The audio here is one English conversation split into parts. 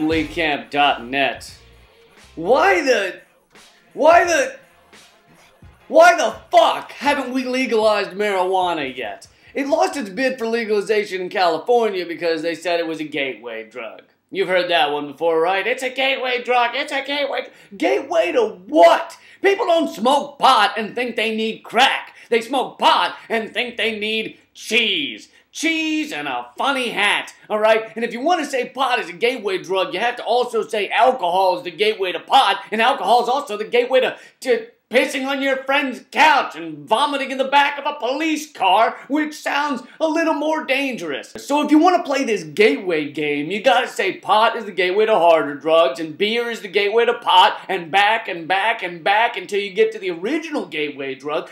from LeeCamp.net. Why the fuck haven't we legalized marijuana yet? It lost its bid for legalization in California because they said it was a gateway drug. You've heard that one before, right? It's a gateway drug, it's a gateway. Gateway to what? People don't smoke pot and think they need crack. They smoke pot and think they need cheese. Cheese and a funny hat, alright? And if you want to say pot is a gateway drug, you have to also say alcohol is the gateway to pot, and alcohol is also the gateway to pissing on your friend's couch and vomiting in the back of a police car, which sounds a little more dangerous. So if you want to play this gateway game, you gotta say pot is the gateway to harder drugs, and beer is the gateway to pot, and back and back and back until you get to the original gateway drug,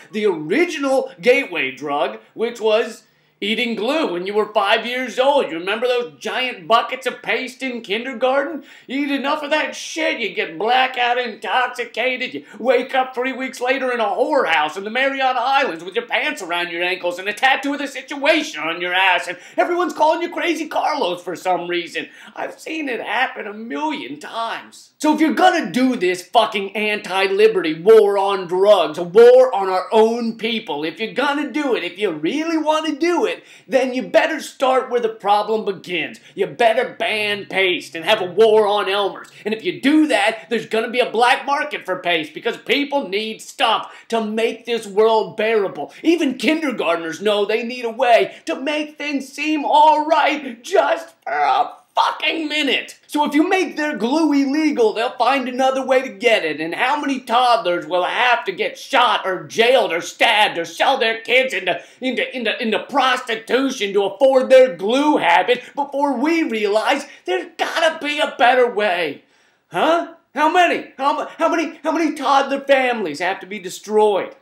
which was eating glue when you were 5 years old. You remember those giant buckets of paste in kindergarten? You eat enough of that shit, you get blackout intoxicated, you wake up 3 weeks later in a whorehouse in the Mariana Islands with your pants around your ankles and a tattoo of the situation on your ass, and everyone's calling you Crazy Carlos for some reason. I've seen it happen a million times. So if you're gonna do this fucking anti-liberty war on drugs, a war on our own people, if you're gonna do it, if you really want to do it, then you better start where the problem begins. You better ban paste and have a war on Elmer's. And if you do that, there's gonna be a black market for paste because people need stuff to make this world bearable. Even kindergartners know they need a way to make things seem alright just for a fucking minute. So if you make their glue illegal, they'll find another way to get it. And how many toddlers will have to get shot or jailed or stabbed or sell their kids into prostitution to afford their glue habit before we realize there's gotta be a better way? Huh? How many toddler families have to be destroyed?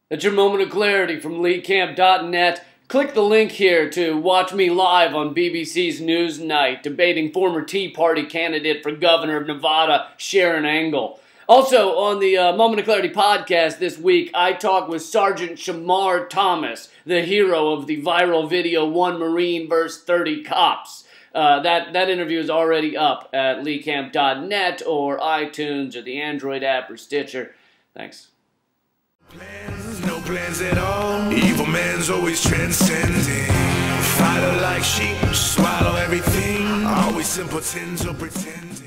That's your moment of clarity from LeeCamp.net. Click the link here to watch me live on BBC's Newsnight debating former Tea Party candidate for governor of Nevada, Sharon Angle. Also, on the Moment of Clarity podcast this week, I talk with Sergeant Shamar Thomas, the hero of the viral video 1 Marine vs. 30 Cops. That interview is already up at LeeCamp.net or iTunes or the Android app or Stitcher. Thanks. No plans at all. Evil man's always transcending. Follow like sheep, swallow everything. Always simpletons or pretend.